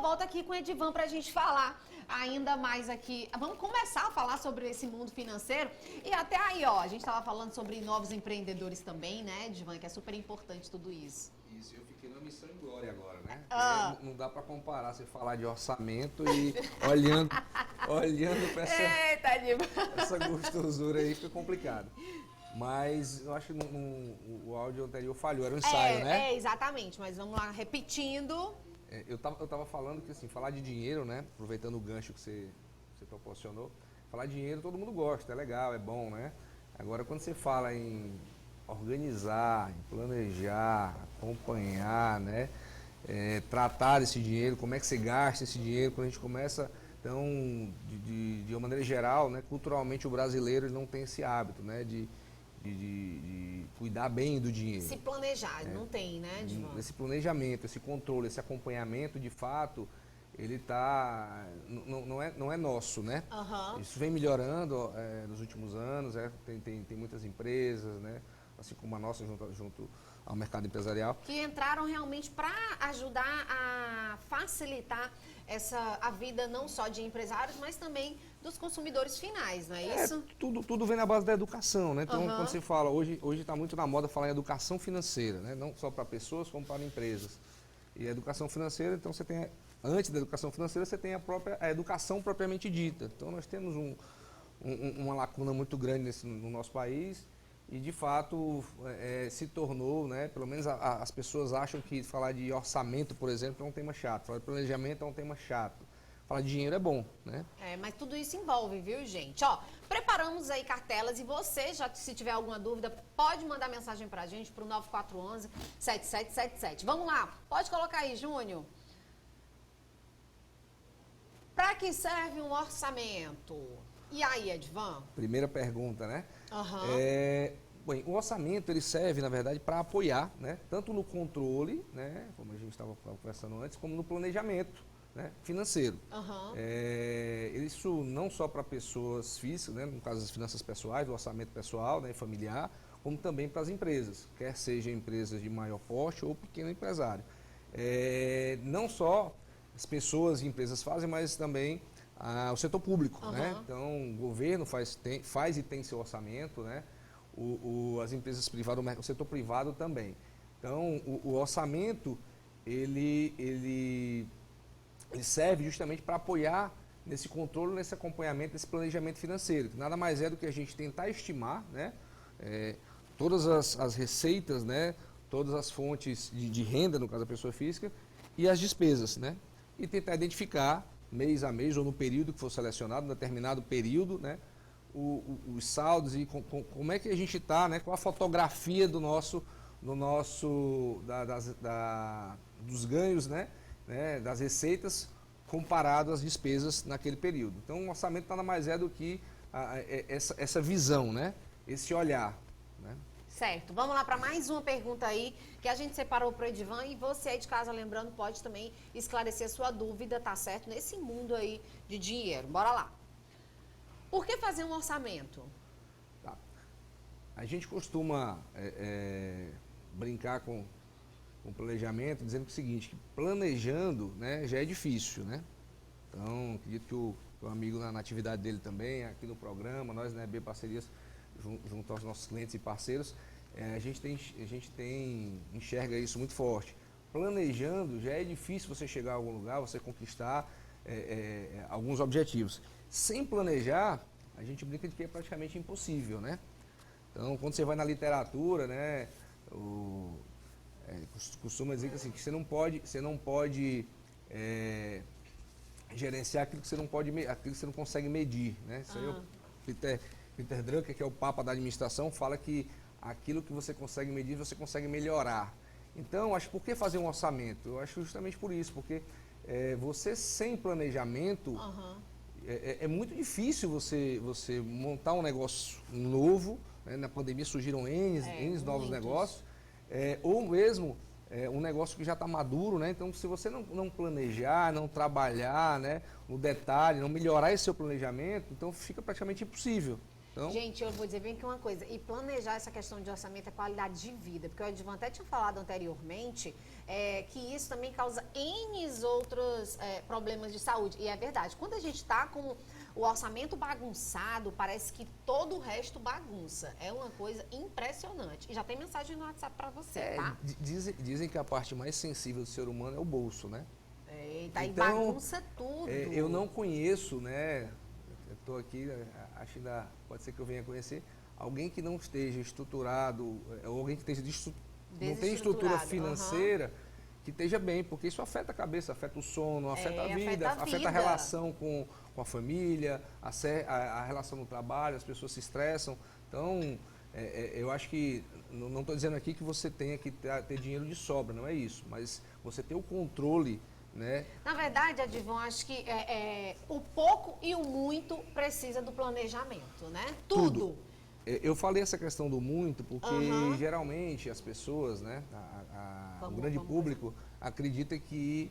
volta aqui com o Edivan para a gente falar ainda mais aqui. Vamos começar a falar sobre esse mundo financeiro. E até aí, ó, a gente estava falando sobre novos empreendedores também, né, Edivan, que é super importante tudo isso. Isso, eu fiquei na missão em glória agora, né? Não dá para comparar você falar de orçamento e olhando para essa gostosura aí fica complicado. Mas eu acho que o áudio anterior falhou, era um ensaio, né? Exatamente, mas vamos lá, repetindo. Eu tava falando que, assim, falar de dinheiro, né? Aproveitando o gancho que você proporcionou, falar de dinheiro todo mundo gosta, é legal, é bom, né? Agora, quando você fala em organizar, em planejar, acompanhar, né? Tratar esse dinheiro, como é que você gasta esse dinheiro, quando a gente começa, então, de uma maneira geral, né? Culturalmente o brasileiro não tem esse hábito, né? De cuidar bem do dinheiro. Se planejar, não tem, né, Edivan? Esse planejamento, esse controle, esse acompanhamento, de fato, ele tá, não é nosso, né? Uhum. Isso vem melhorando nos últimos anos, tem muitas empresas, né? Assim como a nossa junto ao mercado empresarial. Que entraram realmente para ajudar a facilitar a vida não só de empresários, mas também dos consumidores finais, não é isso? Tudo vem na base da educação, né? Então, quando você fala, hoje está muito na moda falar em educação financeira, né? Não só para pessoas, como para empresas. E a educação financeira, então você tem, antes da educação financeira, você tem a educação propriamente dita. Então, nós temos uma lacuna muito grande no nosso país. E, de fato, se tornou, né, pelo menos as pessoas acham que falar de orçamento, por exemplo, é um tema chato. Falar de planejamento é um tema chato. Falar de dinheiro é bom, né? Mas tudo isso envolve, viu, gente? Ó, preparamos aí cartelas e você, se tiver alguma dúvida, pode mandar mensagem pra gente pro 9411-7777. Vamos lá, pode colocar aí, Júnior. Pra que serve um orçamento? E aí, Edivan? Primeira pergunta, né? Bem, o orçamento ele serve, na verdade, para apoiar, né? Tanto no controle, né? Como a gente estava conversando antes, como no planejamento, né? Financeiro. Isso não só para pessoas físicas, né? No caso das finanças pessoais, do orçamento pessoal, né? Familiar, como também para as empresas, quer sejam empresas de maior porte ou pequeno empresário. Não só as pessoas e empresas fazem, mas também o setor público, né? Então, o governo faz e tem seu orçamento, né? As empresas privadas, o setor privado também. Então, o orçamento, ele serve justamente para apoiar nesse controle, nesse acompanhamento, nesse planejamento financeiro, que nada mais é do que a gente tentar estimar, né? Todas as receitas, né? Todas as fontes de renda, no caso da pessoa física, e as despesas, né? E tentar identificar mês a mês ou no período que for selecionado, um determinado período, né, os saldos e como é que a gente está, né, qual a fotografia dos ganhos, né, das receitas comparado às despesas naquele período. Então, o orçamento nada mais é do que essa visão, né, esse olhar, né. Certo, vamos lá para mais uma pergunta aí que a gente separou para o Edivan e você aí de casa, lembrando, pode também esclarecer a sua dúvida, tá certo? Nesse mundo aí de dinheiro, bora lá. Por que fazer um orçamento? Tá. A gente costuma brincar com planejamento, dizendo que é o seguinte, que planejando, né, já é difícil, né? Então, acredito que o amigo na atividade dele também, aqui no programa, nós, né, B Parcerias, junto aos nossos clientes e parceiros, a gente enxerga isso muito forte. Planejando, já é difícil você chegar a algum lugar, você conquistar alguns objetivos. Sem planejar, a gente brinca de que é praticamente impossível, né? Então, quando você vai na literatura, né, costuma dizer que, assim, que você não pode gerenciar aquilo que você não consegue medir, né? Isso aí Peter Drucker, que é o papa da administração, fala que aquilo que você consegue medir, você consegue melhorar. Então, acho que por que fazer um orçamento? Eu acho justamente por isso, porque você sem planejamento, é muito difícil você montar um negócio novo, né? Na pandemia surgiram N novos negócios, ou mesmo um negócio que já está maduro, né? Então, se você não planejar, não trabalhar, né, no detalhe, não melhorar esse seu planejamento, então fica praticamente impossível. Então, gente, eu vou dizer bem que uma coisa, e planejar essa questão de orçamento é qualidade de vida, porque o Edvan até tinha falado anteriormente que isso também causa N outros problemas de saúde, e é verdade. Quando a gente está com o orçamento bagunçado, parece que todo o resto bagunça. É uma coisa impressionante. E já tem mensagem no WhatsApp para você, tá? Dizem que a parte mais sensível do ser humano é o bolso, né? Eita, então, e bagunça tudo. Eu não conheço, né? Eu estou aqui, acho que ainda pode ser que eu venha conhecer alguém que não esteja estruturado, ou alguém que esteja não tem estrutura financeira, que esteja bem, porque isso afeta a cabeça, afeta o sono, afeta a vida, afeta a relação com a família, a relação no trabalho, as pessoas se estressam. Então, eu acho que, não estou dizendo aqui que você tenha que ter dinheiro de sobra, não é isso, mas você ter o controle, né? Na verdade, Edvan, acho que o pouco e o muito precisa do planejamento, né? Tudo. Eu falei essa questão do muito porque geralmente as pessoas, né, o grande público acredita que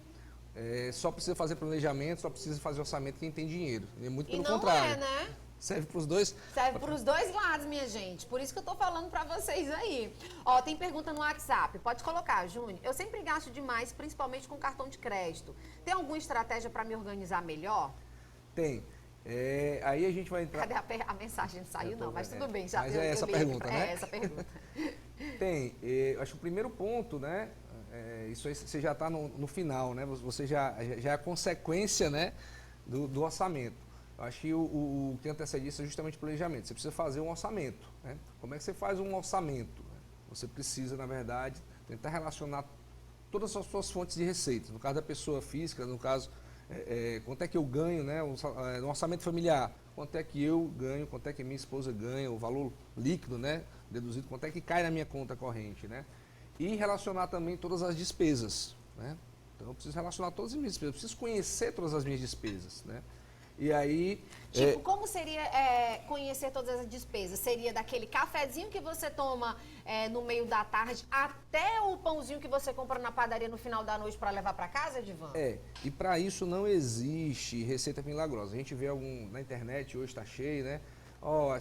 só precisa fazer planejamento, só precisa fazer orçamento quem tem dinheiro. E muito pelo contrário. Não é, né? Serve para os dois? Serve para os dois lados, minha gente. Por isso que eu tô falando para vocês aí. Ó, tem pergunta no WhatsApp. Pode colocar, Júnior. Eu sempre gasto demais, principalmente com cartão de crédito. Tem alguma estratégia para me organizar melhor? Tem. Aí a gente vai entrar... Cadê a mensagem? Não saiu não, mas tudo bem. Já mas é essa pergunta, né? É essa pergunta. Tem. Acho que o primeiro ponto, né? Isso aí você já está no final, né? Você já é a consequência, né, do orçamento. Eu acho que o que antecede isso é justamente o planejamento. Você precisa fazer um orçamento, né? Como é que você faz um orçamento? Você precisa, na verdade, tentar relacionar todas as suas fontes de receitas. No caso da pessoa física, no caso, quanto é que eu ganho, né? No orçamento familiar, quanto é que eu ganho, quanto é que minha esposa ganha, o valor líquido, né? Deduzido, quanto é que cai na minha conta corrente, né? E relacionar também todas as despesas, né? Então eu preciso relacionar todas as minhas despesas, eu preciso conhecer todas as minhas despesas, né? E aí... Tipo, como seria conhecer todas as despesas? Seria daquele cafezinho que você toma no meio da tarde até o pãozinho que você compra na padaria no final da noite para levar para casa, Edvan? E para isso não existe receita milagrosa. A gente vê na internet, hoje está cheio, né?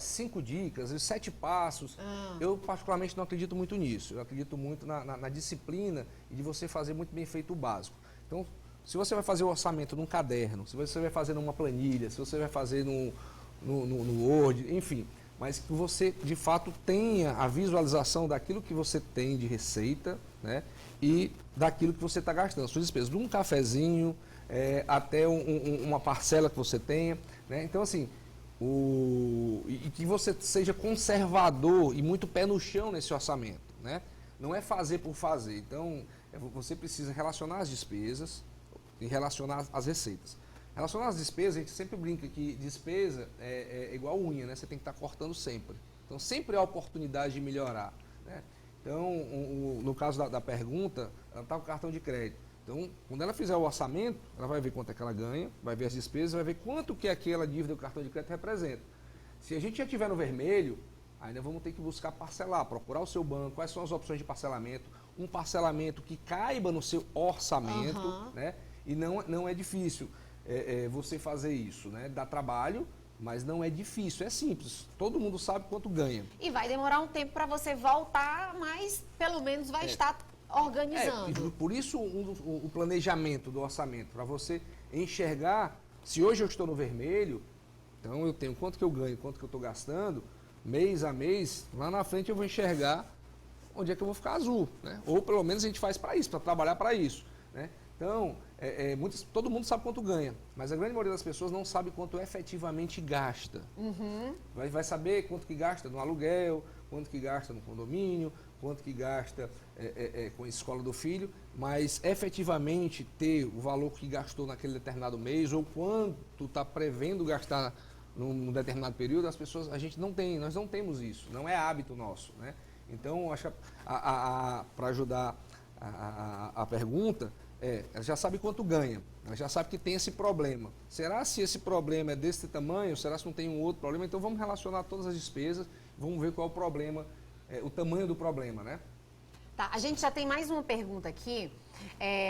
5 dicas, 7 passos. Eu particularmente não acredito muito nisso. Eu acredito muito na disciplina e de você fazer muito bem feito o básico. Então, se você vai fazer o orçamento num caderno, se você vai fazer numa planilha, se você vai fazer no Word, enfim, mas que você de fato tenha a visualização daquilo que você tem de receita, né, e daquilo que você está gastando, suas despesas, de um cafezinho até uma parcela que você tenha, né? Então assim, e que você seja conservador e muito pé no chão nesse orçamento, né? Não é fazer por fazer. Então você precisa relacionar as despesas e relacionar as receitas. Relacionar as despesas, a gente sempre brinca que despesa é igual unha, né? Você tem que estar cortando sempre. Então, sempre há oportunidade de melhorar, né? Então, no caso da pergunta, ela está com cartão de crédito. Então, quando ela fizer o orçamento, ela vai ver quanto é que ela ganha, vai ver as despesas, vai ver quanto que aquela dívida do cartão de crédito representa. Se a gente já estiver no vermelho, ainda vamos ter que buscar parcelar, procurar o seu banco, quais são as opções de parcelamento, um parcelamento que caiba no seu orçamento, né? E não é difícil você fazer isso, né? Dá trabalho, mas não é difícil, é simples. Todo mundo sabe quanto ganha. E vai demorar um tempo para você voltar, mas pelo menos vai estar organizando. Por isso o planejamento do orçamento, para você enxergar, se hoje eu estou no vermelho, então eu tenho quanto que eu ganho, quanto que eu estou gastando, mês a mês, lá na frente eu vou enxergar onde é que eu vou ficar azul, né? Ou pelo menos a gente faz para isso, para trabalhar para isso, né? Então, todo mundo sabe quanto ganha, mas a grande maioria das pessoas não sabe quanto efetivamente gasta. Vai saber quanto que gasta no aluguel, quanto que gasta no condomínio, quanto que gasta com a escola do filho, mas efetivamente ter o valor que gastou naquele determinado mês ou quanto está prevendo gastar num determinado período, nós não temos isso, não é hábito nosso, né? Então, acho que para ajudar a pergunta, ela já sabe quanto ganha, ela já sabe que tem esse problema. Será se esse problema é desse tamanho? Será se não tem um outro problema? Então vamos relacionar todas as despesas, vamos ver qual é o problema, o tamanho do problema, né? Tá, a gente já tem mais uma pergunta aqui.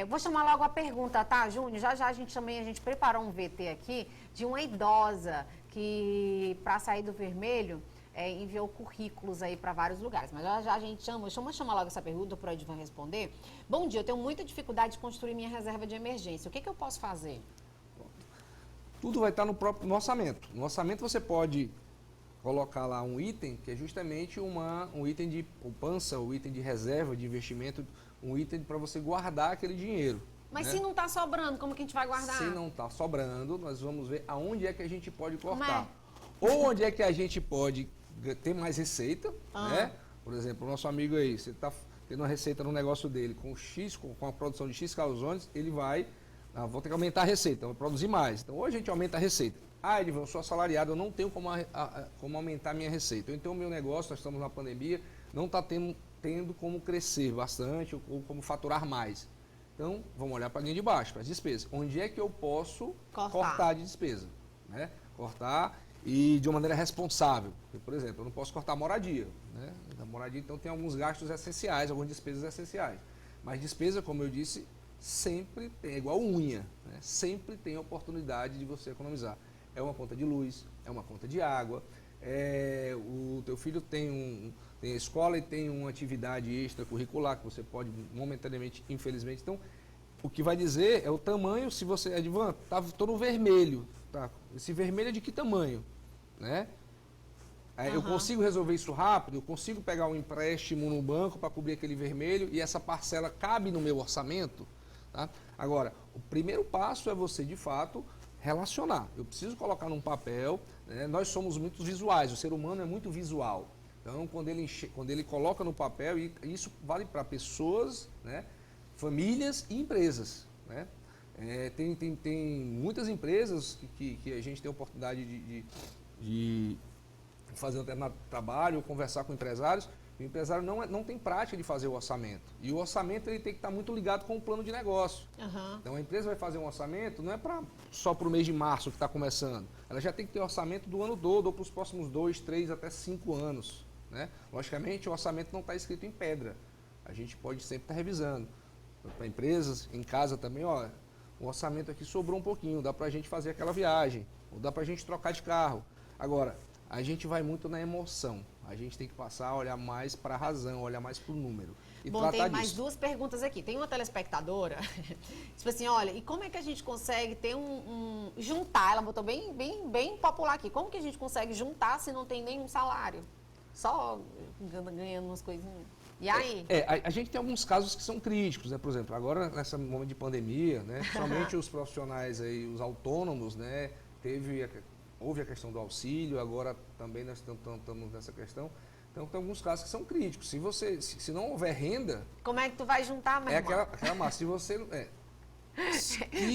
Vou chamar logo a pergunta, tá, Júnior? Já a gente preparou um VT aqui de uma idosa que, para sair do vermelho, enviou currículos aí para vários lugares. Mas já a gente chama logo essa pergunta para o Edvan responder. Bom dia, eu tenho muita dificuldade de construir minha reserva de emergência. O que eu posso fazer? Tudo vai estar no orçamento. No orçamento você pode colocar lá um item que é justamente um item de poupança, um item de reserva, de investimento, um item para você guardar aquele dinheiro. Mas né? se não está sobrando, como que a gente vai guardar? Se não está sobrando, nós vamos ver aonde é que a gente pode cortar. Ou onde é que a gente pode ter mais receita, né? Por exemplo, o nosso amigo aí, você está tendo uma receita no negócio dele com X, com a produção de X calzones, ele vai, vou ter que aumentar a receita, então vou produzir mais. Então, ou a gente aumenta a receita. Edvan, eu sou assalariado, eu não tenho como aumentar a minha receita. Então, o meu negócio, nós estamos na pandemia, não está tendo como crescer bastante ou como faturar mais. Então, vamos olhar para a linha de baixo, para as despesas. Onde é que eu posso cortar de despesa? Né? Cortar e de uma maneira responsável. Por exemplo, eu não posso cortar moradia. Né? A moradia, então, tem alguns gastos essenciais, algumas despesas essenciais. Mas despesa, como eu disse, sempre é igual unha. Né? Sempre tem oportunidade de você economizar. É uma conta de luz, é uma conta de água, o teu filho tem a escola e tem uma atividade extracurricular que você pode momentaneamente, infelizmente. Então, o que vai dizer é o tamanho, se você, Edvan, estou no vermelho, tá? Esse vermelho é de que tamanho? Né? Eu consigo resolver isso rápido, eu consigo pegar um empréstimo no banco para cobrir aquele vermelho e essa parcela cabe no meu orçamento? Tá? Agora, o primeiro passo é você, de fato, relacionar. Eu preciso colocar num papel, né? Nós somos muito visuais, o ser humano é muito visual. Então, quando ele coloca no papel, e isso vale para pessoas, né? Famílias e empresas. Né? Tem muitas empresas que a gente tem a oportunidade de fazer um determinado trabalho, conversar com empresários. O empresário não tem prática de fazer o orçamento. E o orçamento ele tem que estar muito ligado com o plano de negócio. Então a empresa vai fazer um orçamento, não é só para o mês de março que está começando. Ela já tem que ter orçamento do ano todo, ou para os próximos 2, 3, até 5 anos. Né? Logicamente, o orçamento não está escrito em pedra. A gente pode sempre estar revisando. Para empresas, em casa também, o orçamento aqui sobrou um pouquinho, dá para a gente fazer aquela viagem, ou dá para a gente trocar de carro. Agora, a gente vai muito na emoção. A gente tem que passar a olhar mais para a razão, olhar mais para o número. E bom, tem mais duas perguntas aqui. Tem uma telespectadora, tipo assim, olha, e como é que a gente consegue ter juntar, ela botou bem popular aqui, como que a gente consegue juntar se não tem nenhum salário? Só ganhando umas coisinhas. E aí? A gente tem alguns casos que são críticos, né? Por exemplo, agora nesse momento de pandemia, né? Somente os profissionais aí, os autônomos, né? Houve a questão do auxílio, agora também nós estamos nessa questão. Então tem alguns casos que são críticos. Se não houver renda... Como é que tu vai juntar, meu irmão? Aquela massa, se você...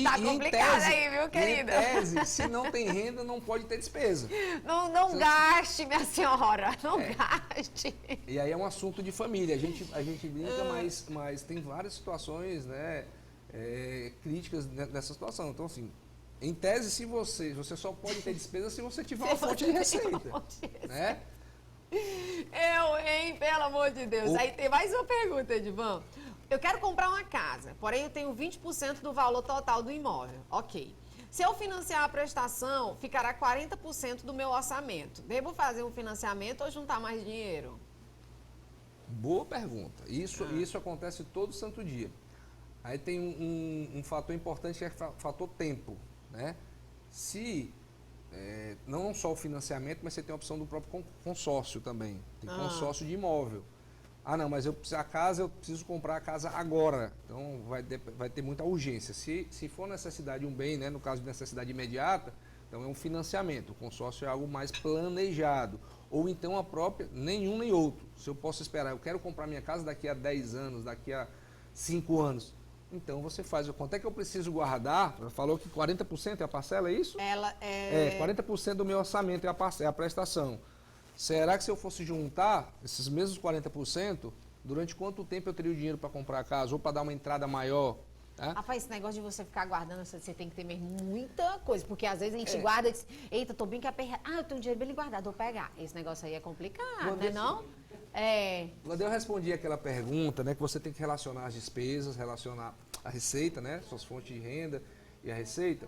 Tá complicado aí, viu, querida? Em tese, se não tem renda, não pode ter despesa. Não gaste, minha senhora, não gaste. E aí é um assunto de família. A gente brinca, mas tem várias situações, né, críticas nessa situação. Então, assim, em tese, se você só pode ter despesa se você tiver uma fonte de receita. Né? Pelo amor de Deus. Aí tem mais uma pergunta, Edvan. Eu quero comprar uma casa, porém eu tenho 20% do valor total do imóvel. Ok. Se eu financiar a prestação, ficará 40% do meu orçamento. Devo fazer um financiamento ou juntar mais dinheiro? Boa pergunta. Isso acontece todo santo dia. Aí tem um fator importante que é o fator tempo. Né? Se não só o financiamento, mas você tem a opção do próprio consórcio também. Tem consórcio de imóvel. Não, mas a casa eu preciso comprar a casa agora. Então vai ter muita urgência. Se for necessidade de um bem, né, no caso de necessidade imediata, então é um financiamento. O consórcio é algo mais planejado. Ou então a própria, nenhum nem outro. Se eu posso esperar, eu quero comprar minha casa daqui a 10 anos, daqui a 5 anos. Então você faz, quanto é que eu preciso guardar? Ela falou que 40% é a parcela, é isso? 40% do meu orçamento é a prestação. Será que se eu fosse juntar esses mesmos 40%, durante quanto tempo eu teria o dinheiro para comprar a casa ou para dar uma entrada maior? Tá? Rapaz, esse negócio de você ficar guardando, você tem que ter mesmo muita coisa, porque às vezes a gente guarda e diz, eita, tô bem que aperreado. Eu tenho dinheiro bem guardado, vou pegar. Esse negócio aí é complicado, né não? Quando eu respondi aquela pergunta, né, que você tem que relacionar as despesas, relacionar a receita, né, suas fontes de renda e a receita,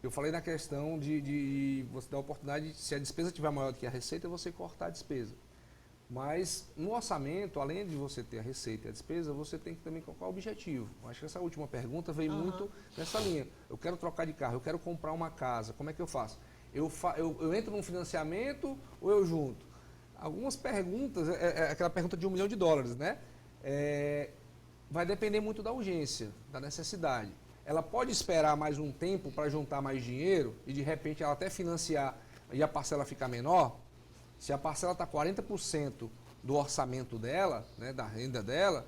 Eu falei na questão de você dar a oportunidade, se a despesa estiver maior do que a receita, você cortar a despesa. Mas no orçamento, além de você ter a receita e a despesa, você tem que também colocar o objetivo. Eu acho que essa última pergunta veio muito nessa linha. Eu quero trocar de carro, eu quero comprar uma casa, como é que eu faço? Eu entro num financiamento ou eu junto? Algumas perguntas, aquela pergunta de $1 milhão, né? Vai depender muito da urgência, da necessidade. Ela pode esperar mais um tempo para juntar mais dinheiro e de repente ela até financiar e a parcela ficar menor. Se a parcela está 40% do orçamento dela, né, da renda dela,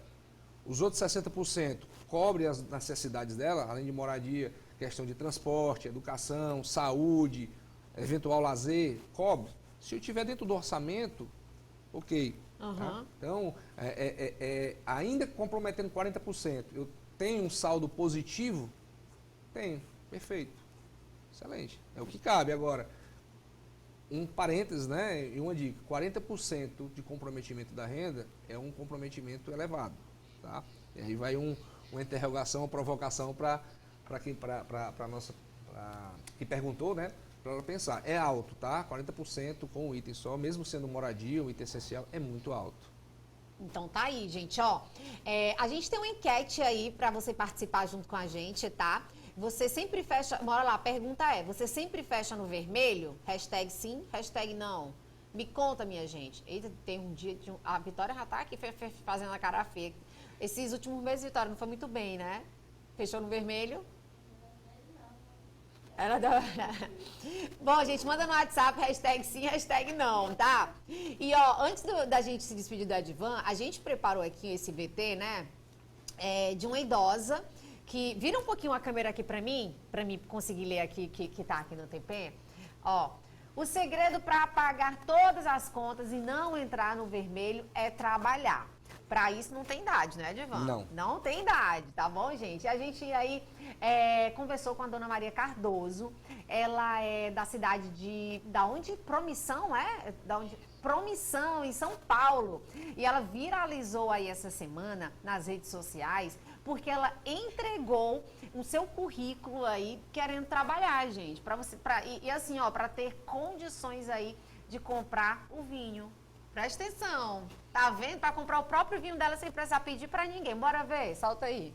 os outros 60% cobrem as necessidades dela, além de moradia, questão de transporte, educação, saúde, eventual lazer, cobre. Se eu estiver dentro do orçamento, ok. Tá? Então, ainda comprometendo 40%, eu tenho um saldo positivo? Tenho, perfeito, excelente, é o que cabe. Agora, um parênteses, né, e uma dica, 40% de comprometimento da renda é um comprometimento elevado, tá? E aí vai uma interrogação, uma provocação para nossa, que perguntou, né, para ela pensar. É alto, tá? 40% com um item só, mesmo sendo moradia, um item essencial, é muito alto. Então tá aí, gente, ó. A gente tem uma enquete aí para você participar junto com a gente, tá? Você sempre fecha, bora lá, a pergunta você sempre fecha no vermelho? Hashtag sim, hashtag não. Me conta, minha gente. Eita, tem um dia, a Vitória já tá aqui fazendo a cara feia. Esses últimos meses, Vitória, não foi muito bem, né? Fechou no vermelho? Ela deu... Bom, gente, manda no WhatsApp, hashtag sim, hashtag não, tá? E, ó, antes da gente se despedir do Advan, a gente preparou aqui esse VT, né? De uma idosa que... Vira um pouquinho a câmera aqui pra mim conseguir ler aqui, que tá aqui no TP. Ó, o segredo para pagar todas as contas e não entrar no vermelho é trabalhar. Para isso não tem idade, né, Advan? Não. Não tem idade, tá bom, gente? A gente aí conversou com a dona Maria Cardoso. Ela é da cidade de... Da onde? Promissão, Promissão, em São Paulo. E ela viralizou aí essa semana nas redes sociais porque ela entregou o seu currículo aí querendo trabalhar, gente. E assim, ó, para ter condições aí de comprar o vinho. Presta atenção, tá vendo? Para comprar o próprio vinho dela sem precisar pedir para ninguém. Bora ver, solta aí.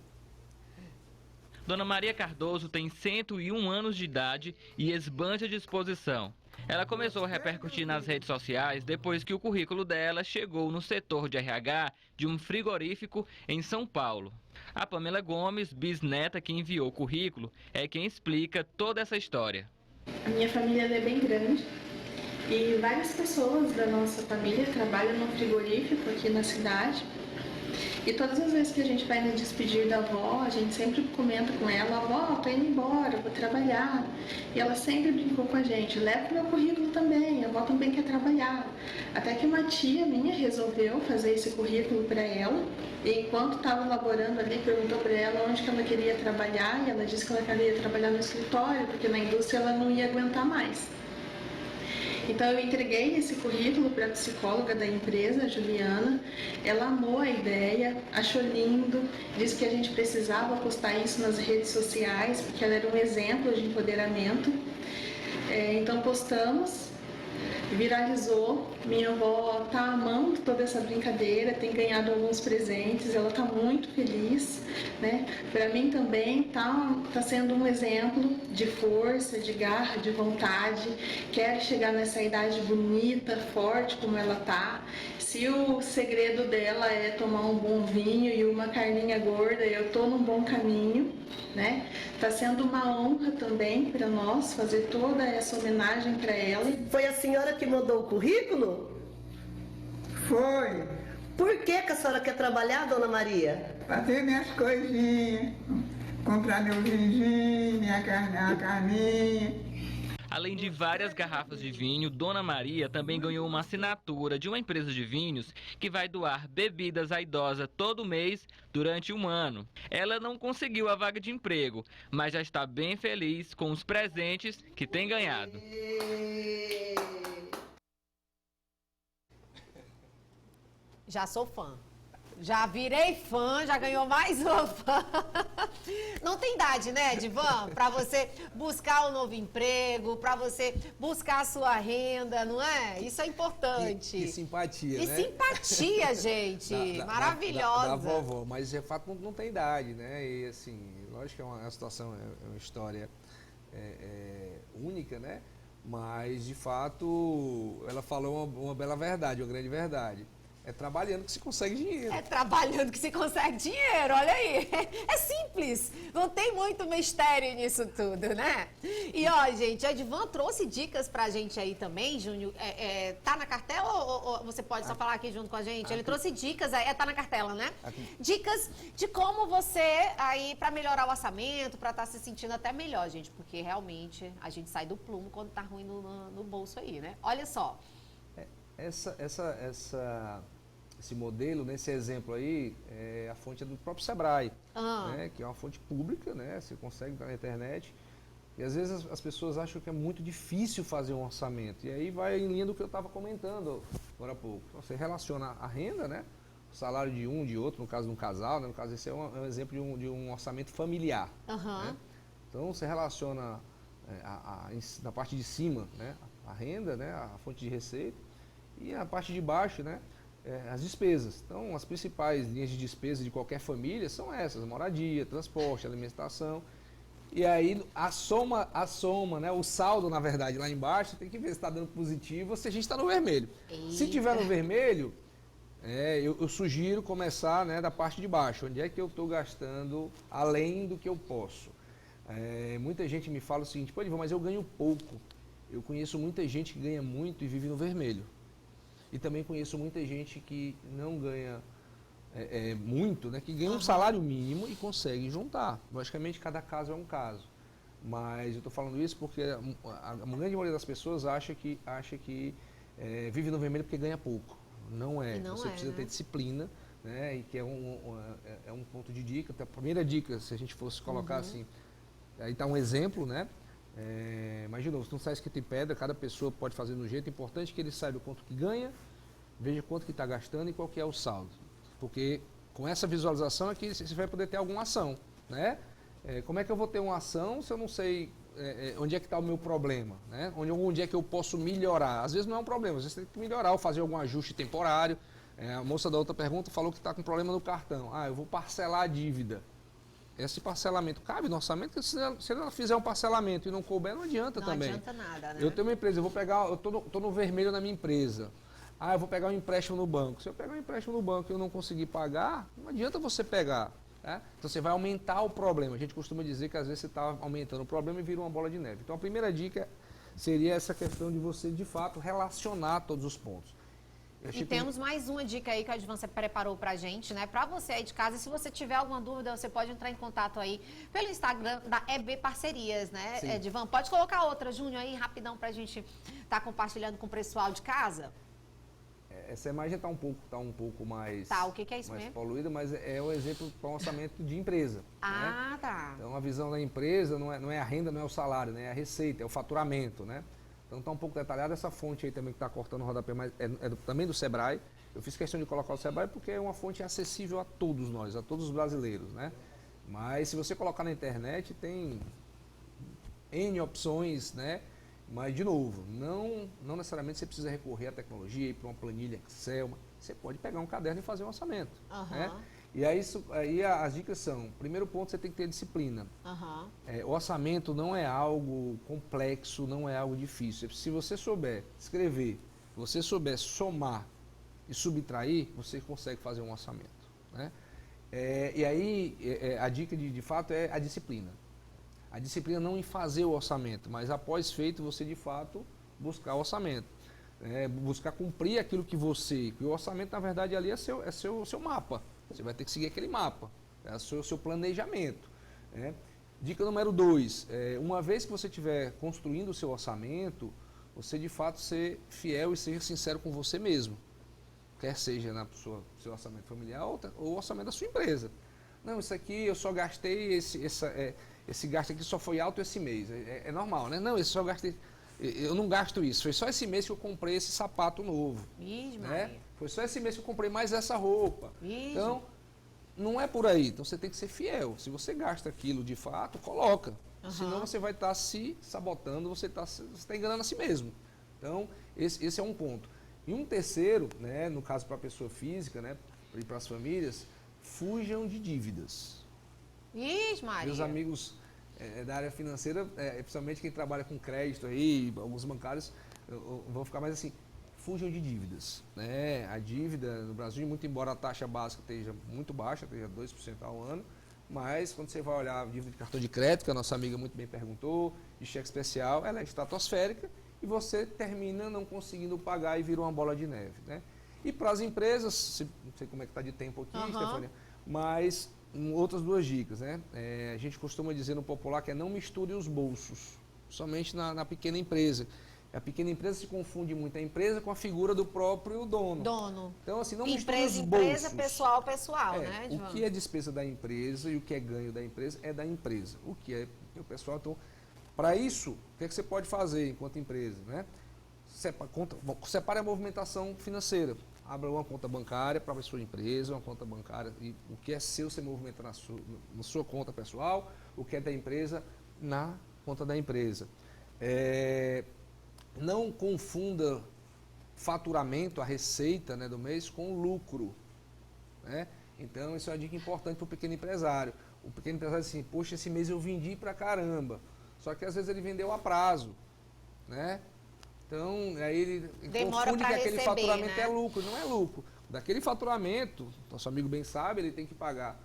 Dona Maria Cardoso tem 101 anos de idade e esbanja disposição. Ela começou a repercutir nas redes sociais depois que o currículo dela chegou no setor de RH de um frigorífico em São Paulo. A Pamela Gomes, bisneta que enviou o currículo, é quem explica toda essa história. A minha família é bem grande. E várias pessoas da nossa família trabalham no frigorífico aqui na cidade. E todas as vezes que a gente vai nos despedir da avó, a gente sempre comenta com ela: avó, tô indo embora, vou trabalhar. E ela sempre brincou com a gente: leva meu currículo também, a avó também quer trabalhar. Até que uma tia minha resolveu fazer esse currículo para ela. E enquanto estava elaborando ali, perguntou para ela onde que ela queria trabalhar. E ela disse que ela queria trabalhar no escritório, porque na indústria ela não ia aguentar mais. Então eu entreguei esse currículo para a psicóloga da empresa, a Juliana. Ela amou a ideia, achou lindo, disse que a gente precisava postar isso nas redes sociais, porque ela era um exemplo de empoderamento. Então postamos, viralizou. Minha avó está amando toda essa brincadeira, tem ganhado alguns presentes, ela está muito feliz, né? Para mim também tá sendo um exemplo de força, de garra, de vontade. Quero chegar nessa idade bonita, forte como ela tá. Se o segredo dela é tomar um bom vinho e uma carninha gorda, eu tô num bom caminho, né? Tá sendo uma honra também para nós fazer toda essa homenagem para ela. Foi a senhora que mandou o currículo? Foi. Por que a senhora quer trabalhar, dona Maria? Fazer minhas coisinhas, comprar meu vinho, minha carninha. Além de várias garrafas de vinho, Dona Maria também ganhou uma assinatura de uma empresa de vinhos que vai doar bebidas à idosa todo mês durante um ano. Ela não conseguiu a vaga de emprego, mas já está bem feliz com os presentes que tem ganhado. Já sou fã. Já virei fã, já ganhou mais uma fã. Não tem idade, né, Edivan? Para você buscar um novo emprego, para você buscar a sua renda, não é? Isso é importante. Que simpatia, e né? simpatia, gente. Maravilhosa. Da vovó, mas de fato não tem idade, né? E assim, lógico que é uma situação, é uma história única, né? Mas de fato ela falou uma bela verdade, uma grande verdade. É trabalhando que se consegue dinheiro. É trabalhando que se consegue dinheiro, olha aí. É simples, não tem muito mistério nisso tudo, né? E ó, gente, o Edivan trouxe dicas pra gente aí também, Júnior. Tá na cartela ou você pode só falar aqui junto com a gente? Ele trouxe dicas, tá na cartela, né? Dicas de como você, aí, pra melhorar o orçamento, pra estar se sentindo até melhor, gente. Porque realmente a gente sai do plumo quando tá ruim no bolso aí, né? Olha só. Esse modelo, né, esse exemplo aí, a fonte é do próprio Sebrae, né, que é uma fonte pública, né, você consegue entrar na internet. E às vezes as pessoas acham que é muito difícil fazer um orçamento. E aí vai em linha do que eu estava comentando agora há pouco. Você relaciona a renda, né, o salário de um, de outro, no caso de um casal, né, no caso esse é um exemplo de um orçamento familiar. Né? Então você relaciona na parte de cima, né, a renda, né, a fonte de receita, e a parte de baixo, né, as despesas. Então, as principais linhas de despesa de qualquer família são essas: moradia, transporte, alimentação. E aí, a soma, né, o saldo, na verdade, lá embaixo, tem que ver se está dando positivo ou se a gente está no vermelho. Eita. Se tiver no vermelho, eu sugiro começar, né, da parte de baixo. Onde é que eu estou gastando além do que eu posso? Muita gente me fala o seguinte: pô, Edivan, mas eu ganho pouco. Eu conheço muita gente que ganha muito e vive no vermelho. E também conheço muita gente que não ganha muito, né, que ganha um salário mínimo e consegue juntar. Logicamente, cada caso é um caso. Mas eu estou falando isso porque a grande maioria das pessoas acha que vive no vermelho porque ganha pouco. Não é. Você precisa ter disciplina, né, e que é um ponto de dica. A primeira dica, se a gente fosse colocar assim, aí está um exemplo, né? Mas de novo, se não está escrito em pedra, cada pessoa pode fazer do jeito. Importante que ele saiba quanto que ganha, veja quanto que está gastando e qual que é o saldo. Porque com essa visualização é que você vai poder ter alguma ação, né? Como é que eu vou ter uma ação se eu não sei onde é que está o meu problema, né? Onde é que eu posso melhorar? Às vezes não é um problema, às vezes tem que melhorar ou fazer algum ajuste temporário. A moça da outra pergunta falou que está com problema no cartão. Eu vou parcelar a dívida. Esse parcelamento cabe no orçamento, se ela fizer um parcelamento e não couber, não adianta também. Não adianta nada, né? Eu tenho uma empresa, eu tô no vermelho na minha empresa. Eu vou pegar um empréstimo no banco. Se eu pegar um empréstimo no banco e eu não conseguir pagar, não adianta você pegar. Tá? Então você vai aumentar o problema. A gente costuma dizer que às vezes você está aumentando o problema e vira uma bola de neve. Então a primeira dica seria essa questão de você, de fato, relacionar todos os pontos. E temos mais uma dica aí que a Edivan preparou pra gente, né? Pra você aí de casa, se você tiver alguma dúvida, você pode entrar em contato aí pelo Instagram da EB Parcerias, né, Edivan? Pode colocar outra, Júnior, aí rapidão pra gente estar compartilhando com o pessoal de casa. Essa imagem está um pouco mais, o que é isso mais mesmo? poluída, mas é um exemplo para um orçamento de empresa. Né? Tá. Então a visão da empresa não é a renda, não é o salário, né? É a receita, é o faturamento, né? Então está um pouco detalhada essa fonte aí também que está cortando o rodapé, mas também do Sebrae. Eu fiz questão de colocar o Sebrae porque é uma fonte acessível a todos nós, a todos os brasileiros, né? Mas se você colocar na internet, tem N opções, né? Mas, de novo, não necessariamente você precisa recorrer à tecnologia, ir para uma planilha Excel. Você pode pegar um caderno e fazer um orçamento. Né? E aí as dicas são: primeiro ponto, você tem que ter disciplina. O orçamento não é algo complexo, não é algo difícil. Se você souber escrever, se você souber somar e subtrair, você consegue fazer um orçamento. Né? E aí a dica de fato é a disciplina. A disciplina não em fazer o orçamento, mas após feito você de fato buscar o orçamento. Buscar cumprir aquilo que você... o orçamento na verdade ali é seu mapa. Você vai ter que seguir aquele mapa. É o seu planejamento. Dica número 2. Uma vez que você estiver construindo o seu orçamento, você de fato ser fiel e ser sincero com você mesmo. Quer seja no seu orçamento familiar ou o orçamento da sua empresa. Não, isso aqui eu só gastei esse gasto aqui só foi alto esse mês. É normal, né? Não, esse só gastei. eu não gasto isso. Foi só esse mês que eu comprei esse sapato novo. Ih, né? Maria. Foi só esse mês que eu comprei mais essa roupa. Ih, Então, não é por aí. Então, você tem que ser fiel. Se você gasta aquilo de fato, coloca. Senão, você vai estar se sabotando, você está enganando a si mesmo. Então, esse é um ponto. E um terceiro, né, no caso para a pessoa física, né, e para as famílias, fujam de dívidas. Ih, Maria. Meus amigos da área financeira, principalmente quem trabalha com crédito aí, alguns bancários, vão ficar mais assim, fujam de dívidas. Né? A dívida no Brasil, muito embora a taxa básica esteja muito baixa, esteja 2% ao ano, mas quando você vai olhar a dívida de cartão de crédito, que a nossa amiga muito bem perguntou, de cheque especial, ela é estratosférica e você termina não conseguindo pagar e vira uma bola de neve. Né? E para as empresas, não sei como é que está de tempo aqui, Stefania, mas outras duas dicas. Né? A gente costuma dizer no popular que é não misture os bolsos, somente na pequena empresa. A pequena empresa se confunde muito a empresa com a figura do próprio dono. Então, assim, não misture os bolsos. Empresa, pessoal, né, o que é despesa da empresa e o que é ganho da empresa é da empresa. O que é o pessoal. Então, para isso, o que é que você pode fazer enquanto empresa? Né? Separe a movimentação financeira. Abra uma conta bancária para a sua empresa, uma conta bancária, e o que é seu você movimenta na sua conta pessoal, o que é da empresa na conta da empresa. Não confunda faturamento, a receita, né, do mês, com lucro. Né? Então, isso é uma dica importante para o pequeno empresário. O pequeno empresário diz assim, poxa, esse mês eu vendi pra caramba. Só que às vezes ele vendeu a prazo. Né? Então, aí ele confunde que aquele faturamento, né, é lucro. Não é lucro. Daquele faturamento, nosso amigo bem sabe, ele tem que pagar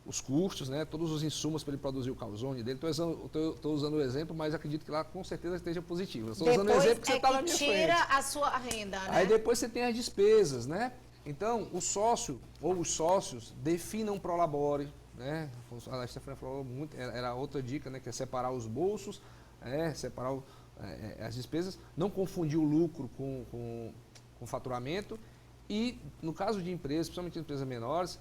os custos, né, todos os insumos para ele produzir o calzone dele. Estou usando o exemplo, mas acredito que lá com certeza esteja positivo. Estou usando o exemplo que você está na minha frente. Tira a sua renda, né? Aí depois você tem as despesas, né? Então, o sócio ou os sócios definam prolabore, né? A Stefania falou muito, era outra dica, né, que é separar os bolsos, separar as despesas, não confundir o lucro com o faturamento e, no caso de empresas, principalmente empresas menores,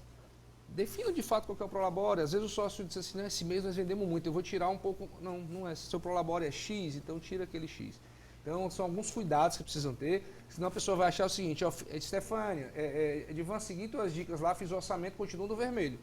defina de fato qual que é o prolabore. Às vezes o sócio diz assim, esse mês nós vendemos muito, eu vou tirar um pouco, não é, seu prolabore é X, então tira aquele X. Então são alguns cuidados que precisam ter, senão a pessoa vai achar o seguinte, Stefania, Edivan, segui tuas dicas lá, fiz o orçamento, continua no vermelho.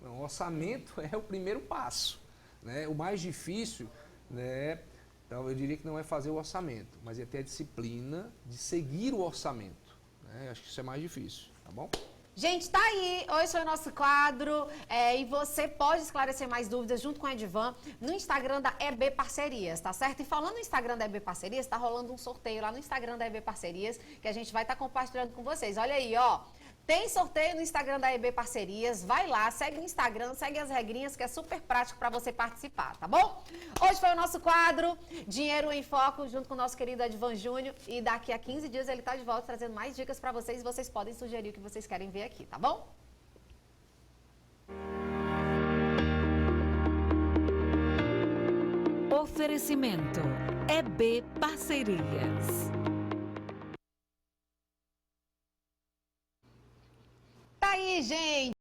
Não, o orçamento é o primeiro passo. Né? O mais difícil, né, então, eu diria que não é fazer o orçamento, mas é ter a disciplina de seguir o orçamento. Né? Acho que isso é mais difícil, tá bom? Gente, tá aí, hoje foi o nosso quadro e você pode esclarecer mais dúvidas junto com a Edivan no Instagram da EB Parcerias, tá certo? E falando no Instagram da EB Parcerias, tá rolando um sorteio lá no Instagram da EB Parcerias que a gente vai estar compartilhando com vocês. Olha aí, ó, tem sorteio no Instagram da EB Parcerias, vai lá, segue o Instagram, segue as regrinhas que é super prático para você participar, tá bom? Hoje foi o nosso quadro Dinheiro em Foco, junto com o nosso querido Edivan Júnior, e daqui a 15 dias ele tá de volta trazendo mais dicas para vocês, e vocês podem sugerir o que vocês querem ver aqui, tá bom? Oferecimento EB Parcerias. Tá aí, gente!